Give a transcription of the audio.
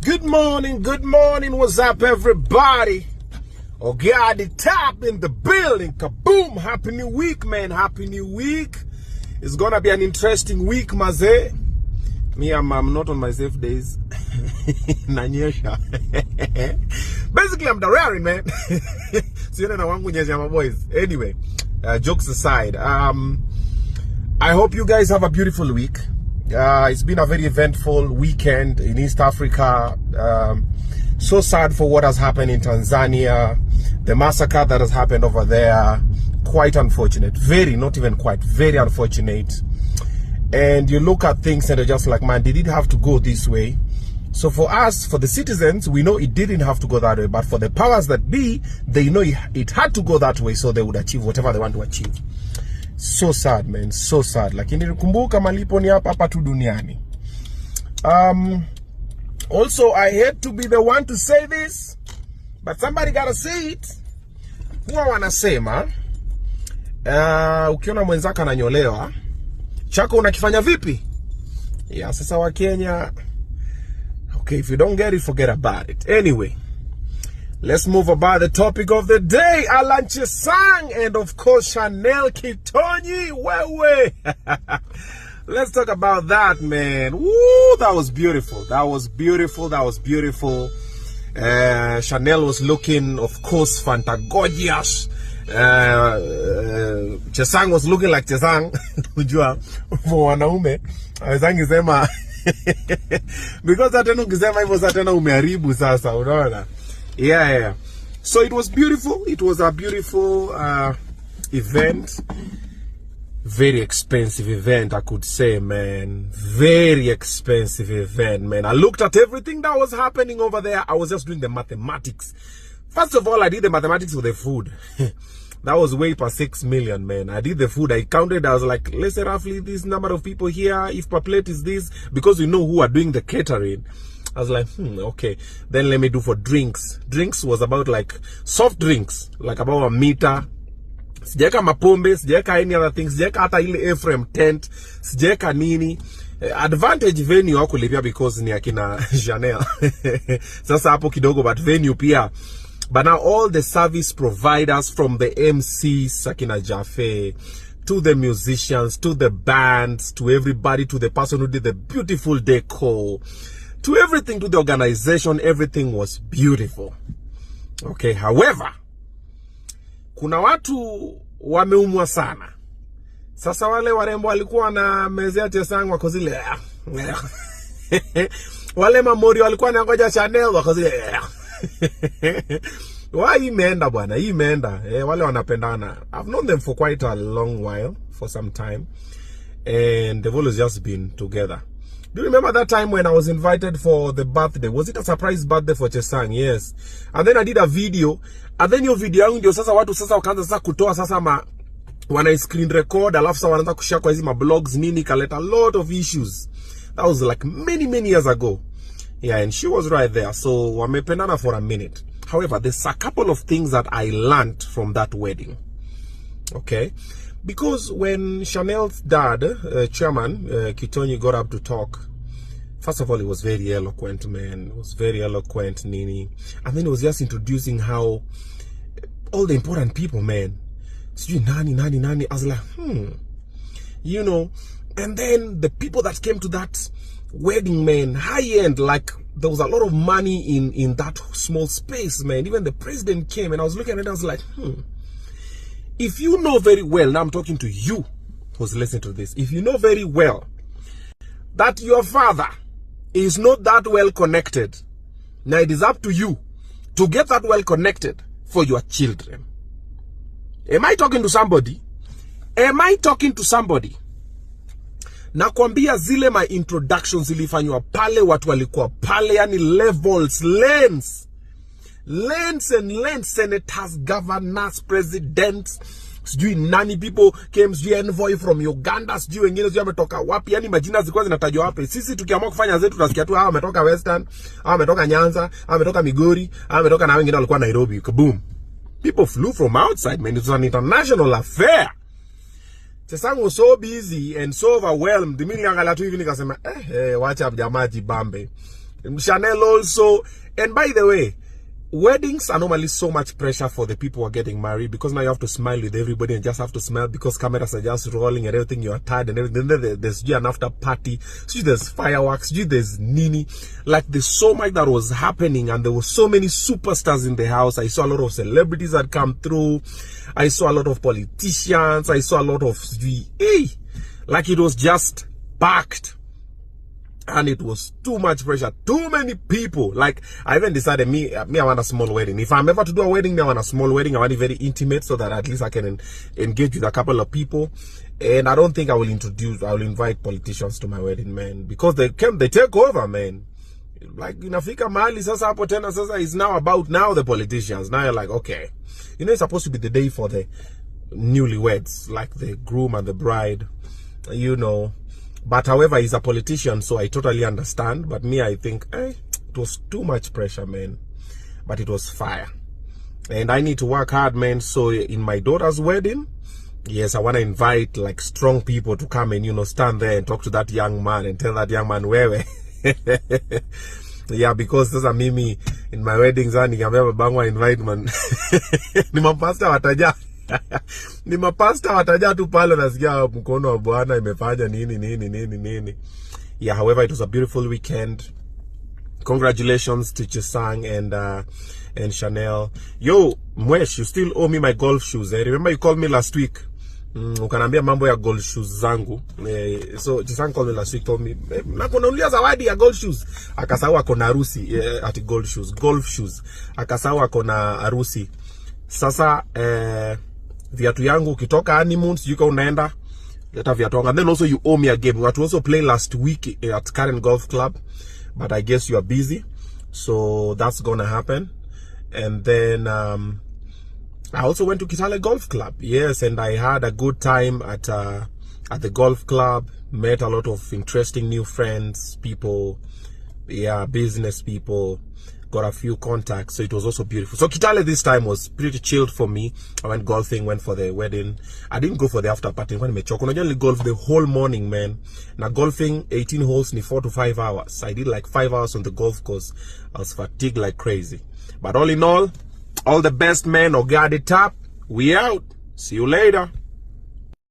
Good morning, what's up everybody? God, the top in the building, kaboom, happy new week, man, happy new week. It's gonna be an interesting week, maze. Me, I'm not on my safe days. Nanyesha. Basically, I'm the raring, man. So, my boys. Anyway, jokes aside, I hope you guys have a beautiful week. It's been a very eventful weekend in East Africa. So sad for what has happened in Tanzania. The massacre that has happened over there. Quite unfortunate. Very, not even quite, very unfortunate. And you look at things and you're just like, man, did it have to go this way? So for us, for the citizens, we know it didn't have to go that way. But for the powers that be, they know it had to go that way so they would achieve whatever they want to achieve. So sad, man, so sad. Lakini nikumbuka malipo ni hapa tu duniani. Also, I hate to be the one to say this, but somebody gotta say it. Huwa wanasema, ukiona mwenzako ananyolewa, chako unakifanya vipi? Yeah, sasa wa Kenya, okay, if you don't get it, forget about it. Anyway, let's move about the topic of the day. Alan Chesang and of course Chanel Kitonyi. Wewe. Let's talk about that, man. Woo, that was beautiful. That was beautiful. That was beautiful. Chanel was looking, of course, fantagorgeous. Chesang was looking like Chesang. Ujua, for wanaume. Chesang sema because ateno kisema hivyo satena umeharibu sasa, unaona? Yeah. So it was beautiful. It was a beautiful event. Very expensive event, I could say, man. Very expensive event, man. I looked at everything that was happening over there. I was just doing the mathematics. First of all, I did the mathematics for the food. That was way past 6 million, man. I did the food. I counted. I was like, let's say roughly this number of people here. If per plate is this, because we know who are doing the catering. I was like, okay. Then let me do for drinks. Drinks was about like soft drinks, like about a meter. Sijeka mapombe, sijeka any other things, sijeka hata ile Ephraim tent, sijeka nini. Advantage venue wako lipia because ni akina Chanel. Sasa hapo kidogo, but venue pia. But now all the service providers, from the MCs, akina Jaffe, to the musicians, to the bands, to everybody, to the person who did the beautiful decor, to everything, to the organization, everything was beautiful. Okay, however, kuna watu wameumwa sana. Sasa wale warembo walikuwa na mezea Chesang wako zile. Wale mamori walikuwa na ngoja Chanel wako zile. Why imeenda bwana? Hii imeenda. Wale wanapendana. I've known them for quite a long while, for some time. And they've always just been together. Do you remember that time when I was invited for the birthday? Was it a surprise birthday for Chesang? Yes. And then I did a video. And then your video yangu ndio sasa watu sasa wakaanza sasa kutoa sasa wana screen record, alafu sasa wanaanza kushare kwa hizi blogs nini, kaleta a lot of issues. That was like many years ago. Yeah, and she was right there. So wamependana for a minute. However, there's a couple of things that I learned from that wedding. Okay? Because when Chanel's dad, chairman, Kitonyi, got up to talk, first of all, he was very eloquent, man. He was very eloquent, Nini. And then he was just introducing how all the important people, man. So nani. I was like, you know. And then the people that came to that wedding, man, high end, like there was a lot of money in that small space, man. Even the president came, and I was looking at it, I was like, if you know very well, now I'm talking to you who's listening to this, if you know very well that your father is not that well connected, now it is up to you to get that well connected for your children. Am I talking to somebody? Am I talking to somebody? Nakwambia zile my introductions ilifanywa pale, watu walikuwa pale, yani levels, lanes and lanes, senators, governors, presidents, sijui nani, people came, sijui envoy from Uganda, sijui wengine sijui ametoka wapi, yani majina zilikuwa zinatajwa wapi. Sisi tukiamua kufanya zetu tutasikia tu hawa wametoka Western, hawa wametoka Nyanza, hawa wametoka Migori, hawa wametoka na wengine walikuwa Nairobi. Kaboom. People flew from outside, man. It was an international affair. Chesang was so busy and so overwhelmed. Mimi niangalia tu hivi nikasema wacha jamaa jibambe. Chanel also. And by the way, weddings are normally so much pressure for the people who are getting married, because now you have to smile with everybody and just have to smile because cameras are just rolling and everything. You are tired and everything. Then there's an after party. So there's fireworks. There's Nini. Like, there's so much that was happening, and there were so many superstars in the house. I saw a lot of celebrities that come through. I saw a lot of politicians. I saw a lot of like, it was just packed. And it was too much pressure, too many people. Like, I even decided, me, I want a small wedding. If I'm ever to do a wedding, I want a small wedding. I want it very intimate, so that at least I can engage with a couple of people. And I don't think I will invite politicians to my wedding, man, because they take over, man. Like, inafika mahali sasa hapo tena sasa is now about the politicians. Now you're like, okay, you know, it's supposed to be the day for the newlyweds, like the groom and the bride, you know. But however, he's a politician, so I totally understand. But me, I think it was too much pressure, man. But it was fire. And I need to work hard, man. So in my daughter's wedding, yes, I want to invite like strong people to come and, you know, stand there and talk to that young man and tell that young man where. Yeah, because those are mimi in my weddings, and I invite man. Ni mapasta wataja. Ni mapasta wataja tu pale, nasikia mkono wa Bwana imefanya nini. Yeah, however, it was a beautiful weekend. Congratulations to Chesang and Chanel. Yo, Mwesh, you still owe me my golf shoes. Remember you called me last week. Ukanambia mambo ya golf shoes zangu. So Chesang called me last week, told me, nakununulia zawadi ya golf shoes. Akasahau ako na harusi ati golf shoes. Akasahau ako na harusi. Sasa viatu yangu ukitoka honeymoon yuko unaenda leta viatu wangu. And then also you owe me a game. We had to also play last week at Karen Golf Club, but I guess you are busy, so that's gonna happen. And then I also went to Kitale Golf Club. Yes, and I had a good time at the golf club. Met a lot of interesting new friends, people, yeah, business people. Got a few contacts, so it was also beautiful. So Kitale this time was pretty chilled for me. I went golfing, went for the wedding. I didn't go for the after party. When I only golf the whole morning, man. Now golfing 18 holes in 4 to 5 hours. I did like 5 hours on the golf course. I was fatigued like crazy. But all in all the best, man. Ogade tap. We out. See you later.